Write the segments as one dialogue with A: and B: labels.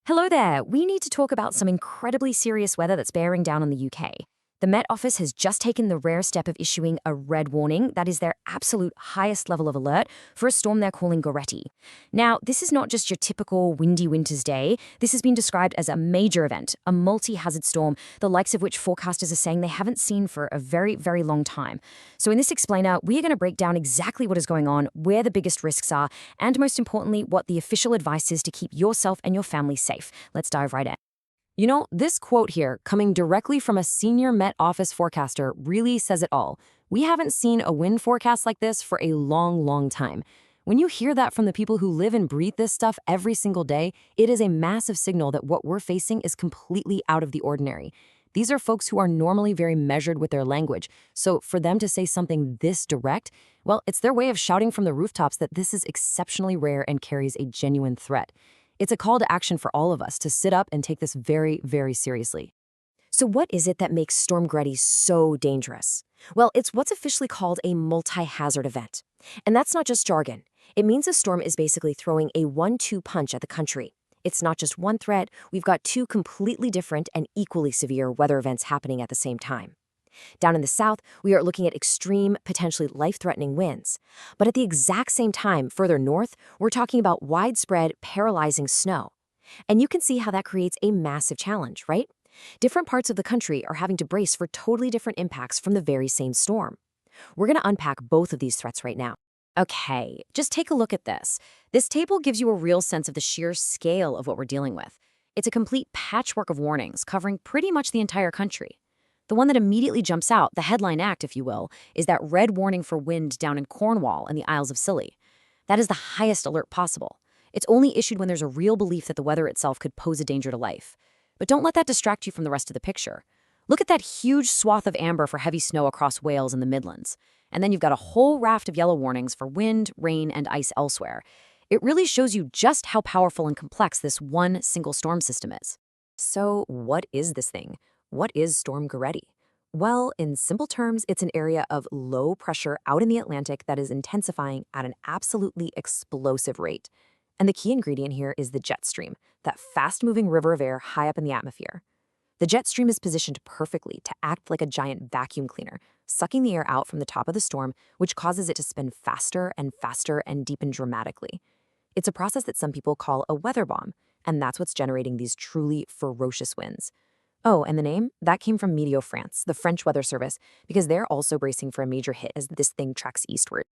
A: Hello there. We need to talk about some incredibly serious weather that's bearing down on the UK. The Met Office has just taken the rare step of issuing a red warning, that is their absolute highest level of alert, for a storm they're calling Goretti. Now, this is not just your typical windy winter's day. This has been described as a major event, a multi-hazard storm, the likes of which forecasters are saying they haven't seen for a very, very long time. So in this explainer, we are going to break down exactly what is going on, where the biggest risks are, and most importantly, what the official advice is to keep yourself and your family safe. Let's dive right in. You know, this quote here, coming directly from a senior Met Office forecaster, really says it all. We haven't seen a wind forecast like this for a long, long time. When you hear that from the people who live and breathe this stuff every single day, it is a massive signal that what we're facing is completely out of the ordinary. These are folks who are normally very measured with their language, so for them to say something this direct, well, it's their way of shouting from the rooftops that this is exceptionally rare and carries a genuine threat. It's a call to action for all of us to sit up and take this very, very seriously. So what is it that makes Storm Goretti so dangerous? Well, it's what's officially called a multi-hazard event. And that's not just jargon. It means a storm is basically throwing a 1-2 punch at the country. It's not just one threat, we've got two completely different and equally severe weather events happening at the same time. Down in the south, we are looking at extreme, potentially life-threatening winds. But at the exact same time, further north, we're talking about widespread, paralyzing snow. And you can see how that creates a massive challenge, right? Different parts of the country are having to brace for totally different impacts from the very same storm. We're going to unpack both of these threats right now. Okay, just take a look at this. This table gives you a real sense of the sheer scale of what we're dealing with. It's a complete patchwork of warnings covering pretty much the entire country. The one that immediately jumps out, the headline act, if you will, is that red warning for wind down in Cornwall and the Isles of Scilly. That is the highest alert possible. It's only issued when there's a real belief that the weather itself could pose a danger to life. But don't let that distract you from the rest of the picture. Look at that huge swath of amber for heavy snow across Wales and the Midlands. And then you've got a whole raft of yellow warnings for wind, rain, and ice elsewhere. It really shows you just how powerful and complex this one single storm system is. So what is this thing? What is Storm Goretti? Well, in simple terms, it's an area of low pressure out in the Atlantic that is intensifying at an absolutely explosive rate. And the key ingredient here is the jet stream, that fast-moving river of air high up in the atmosphere. The jet stream is positioned perfectly to act like a giant vacuum cleaner, sucking the air out from the top of the storm, which causes it to spin faster and deepen dramatically. It's a process that some people call a weather bomb, and that's what's generating these truly ferocious winds. Oh, and the name? That came from Meteo France, the French weather service, because they're also bracing for a major hit as this thing tracks eastward.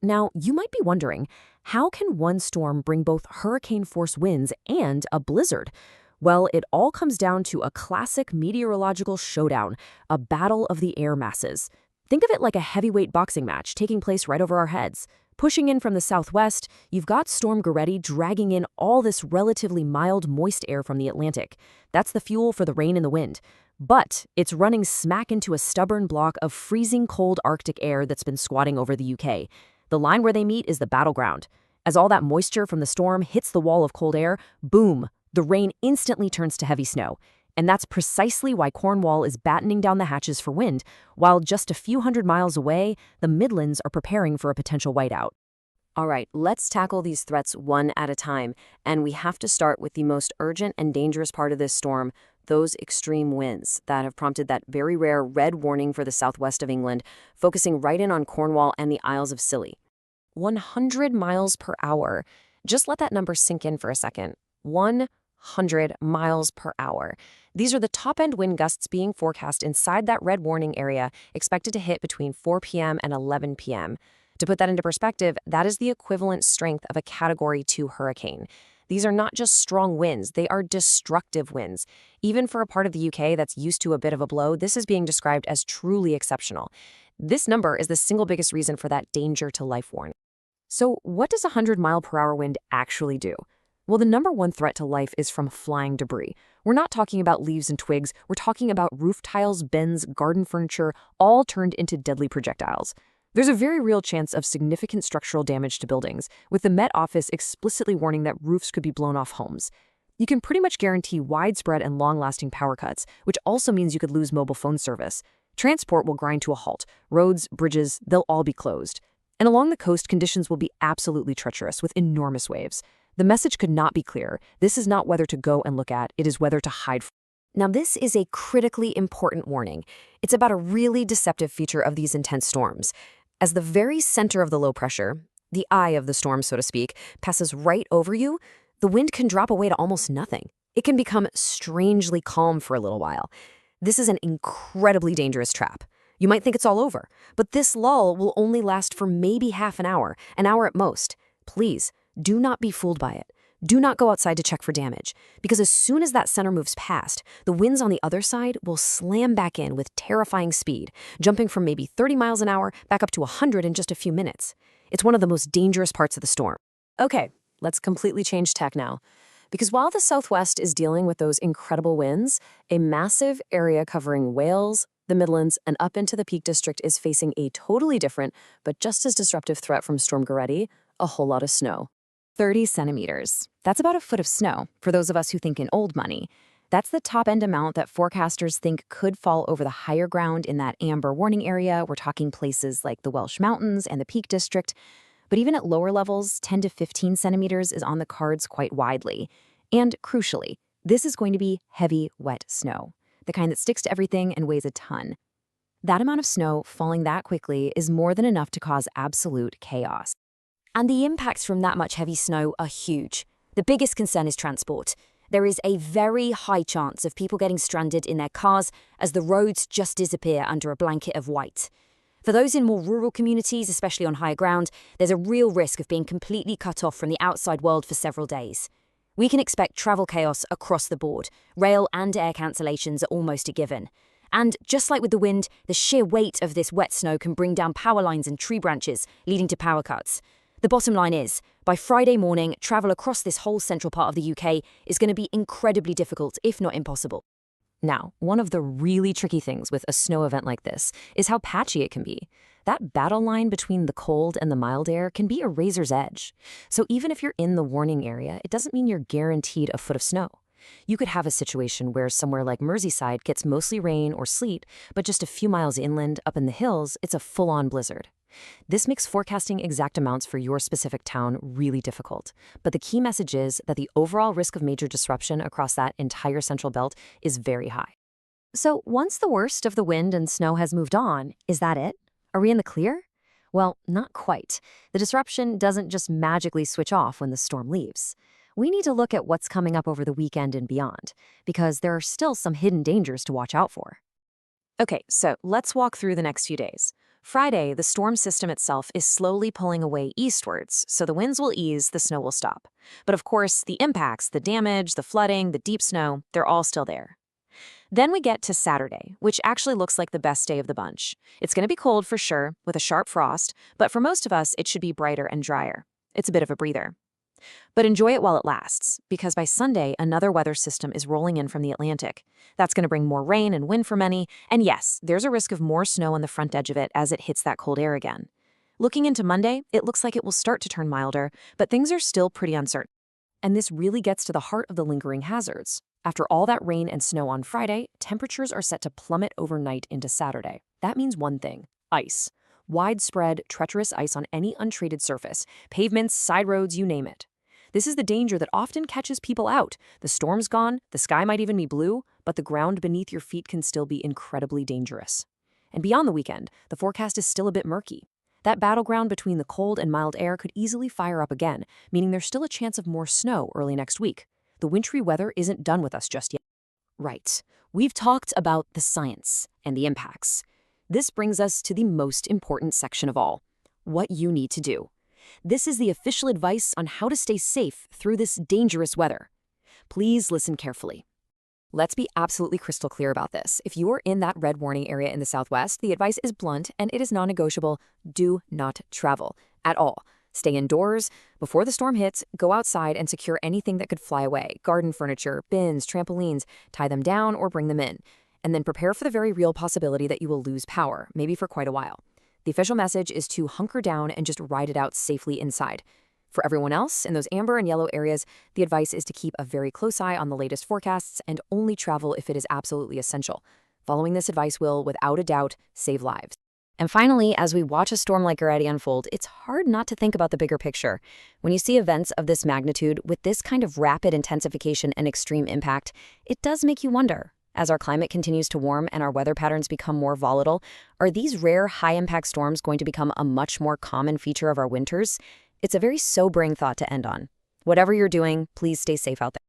A: Now, you might be wondering, how can one storm bring both hurricane-force winds and a blizzard? Well, it all comes down to a classic meteorological showdown, a battle of the air masses. Think of it like a heavyweight boxing match taking place right over our heads. Pushing in from the southwest, you've got Storm Goretti dragging in all this relatively mild, moist air from the Atlantic. That's the fuel for the rain and the wind. But it's running smack into a stubborn block of freezing cold Arctic air that's been squatting over the UK. The line where they meet is the battleground. As all that moisture from the storm hits the wall of cold air, boom, the rain instantly turns to heavy snow. And that's precisely why Cornwall is battening down the hatches for wind, while just a few hundred miles away, the Midlands are preparing for a potential whiteout. All right, let's tackle these threats one at a time, and we have to start with the most urgent and dangerous part of this storm, those extreme winds that have prompted that very rare red warning for the southwest of England, focusing right in on Cornwall and the Isles of Scilly. 100 miles per hour. Just let that number sink in for a second. 100 miles per hour. These are the top-end wind gusts being forecast inside that red warning area, expected to hit between 4 p.m. and 11 p.m. To put that into perspective, that is the equivalent strength of a Category 2 hurricane. These are not just strong winds, they are destructive winds. Even for a part of the UK that's used to a bit of a blow, this is being described as truly exceptional. This number is the single biggest reason for that danger to life warning. So what does a 100-mile-per-hour wind actually do? Well, the number one threat to life is from flying debris. We're not talking about leaves and twigs, we're talking about roof tiles, bins, garden furniture, all turned into deadly projectiles. There's a very real chance of significant structural damage to buildings, with the Met Office explicitly warning that roofs could be blown off homes. You can pretty much guarantee widespread and long-lasting power cuts, which also means you could lose mobile phone service. Transport will grind to a halt. Roads, bridges, they'll all be closed. And along the coast, conditions will be absolutely treacherous with enormous waves. The message could not be clearer. This is not weather to go and look at, it is weather to hide from. Now, this is a critically important warning. It's about a really deceptive feature of these intense storms. As the very center of the low pressure, the eye of the storm, so to speak, passes right over you, the wind can drop away to almost nothing. It can become strangely calm for a little while. This is an incredibly dangerous trap. You might think it's all over, but this lull will only last for maybe half an hour at most. Please, do not be fooled by it. Do not go outside to check for damage, because as soon as that center moves past, the winds on the other side will slam back in with terrifying speed, jumping from maybe 30 miles an hour back up to 100 in just a few minutes. It's one of the most dangerous parts of the storm. Okay, let's completely change tack now. Because while the Southwest is dealing with those incredible winds, a massive area covering Wales, the Midlands, and up into the Peak District is facing a totally different, but just as disruptive threat from Storm Goretti, a whole lot of snow. 30 centimeters. That's about a foot of snow, for those of us who think in old money. That's the top-end amount that forecasters think could fall over the higher ground in that amber warning area. We're talking places like the Welsh Mountains and the Peak District. But even at lower levels, 10 to 15 centimeters is on the cards quite widely. And crucially, this is going to be heavy, wet snow, the kind that sticks to everything and weighs a ton. That amount of snow falling that quickly is more than enough to cause absolute chaos. And the impacts from that much heavy snow are huge. The biggest concern is transport. There is a very high chance of people getting stranded in their cars as the roads just disappear under a blanket of white. For those in more rural communities, especially on higher ground, there's a real risk of being completely cut off from the outside world for several days. We can expect travel chaos across the board. Rail and air cancellations are almost a given. And just like with the wind, the sheer weight of this wet snow can bring down power lines and tree branches, leading to power cuts. The bottom line is, by Friday morning, travel across this whole central part of the UK is going to be incredibly difficult, if not impossible. Now, one of the really tricky things with a snow event like this is how patchy it can be. That battle line between the cold and the mild air can be a razor's edge. So even if you're in the warning area, it doesn't mean you're guaranteed a foot of snow. You could have a situation where somewhere like Merseyside gets mostly rain or sleet, but just a few miles inland, up in the hills, it's a full-on blizzard. This makes forecasting exact amounts for your specific town really difficult. But the key message is that the overall risk of major disruption across that entire central belt is very high. So once the worst of the wind and snow has moved on, is that it? Are we in the clear? Well, not quite. The disruption doesn't just magically switch off when the storm leaves. We need to look at what's coming up over the weekend and beyond, because there are still some hidden dangers to watch out for. Okay, so let's walk through the next few days. Friday, the storm system itself is slowly pulling away eastwards, so the winds will ease, the snow will stop. But of course, the impacts, the damage, the flooding, the deep snow, they're all still there. Then we get to Saturday, which actually looks like the best day of the bunch. It's going to be cold for sure, with a sharp frost, but for most of us, it should be brighter and drier. It's a bit of a breather. But enjoy it while it lasts, because by Sunday, another weather system is rolling in from the Atlantic. That's going to bring more rain and wind for many, and yes, there's a risk of more snow on the front edge of it as it hits that cold air again. Looking into Monday, it looks like it will start to turn milder, but things are still pretty uncertain. And this really gets to the heart of the lingering hazards. After all that rain and snow on Friday, temperatures are set to plummet overnight into Saturday. That means one thing: ice. Widespread, treacherous ice on any untreated surface, pavements, side roads, you name it. This is the danger that often catches people out. The storm's gone, the sky might even be blue, but the ground beneath your feet can still be incredibly dangerous. And beyond the weekend, the forecast is still a bit murky. That battleground between the cold and mild air could easily fire up again, meaning there's still a chance of more snow early next week. The wintry weather isn't done with us just yet. Right. We've talked about the science and the impacts. This brings us to the most important section of all: what you need to do. This is the official advice on how to stay safe through this dangerous weather. Please listen carefully. Let's be absolutely crystal clear about this. If you are in that red warning area in the Southwest, the advice is blunt and it is non-negotiable. Do not travel at all. Stay indoors. Before the storm hits, go outside and secure anything that could fly away: garden furniture, bins, trampolines. Tie them down or bring them in. And then prepare for the very real possibility that you will lose power, maybe for quite a while. The official message is to hunker down and just ride it out safely inside. For everyone else, in those amber and yellow areas, the advice is to keep a very close eye on the latest forecasts and only travel if it is absolutely essential. Following this advice will, without a doubt, save lives. And finally, as we watch a storm like Goretti unfold, it's hard not to think about the bigger picture. When you see events of this magnitude with this kind of rapid intensification and extreme impact, it does make you wonder. As our climate continues to warm and our weather patterns become more volatile, are these rare high-impact storms going to become a much more common feature of our winters? It's a very sobering thought to end on. Whatever you're doing, please stay safe out there.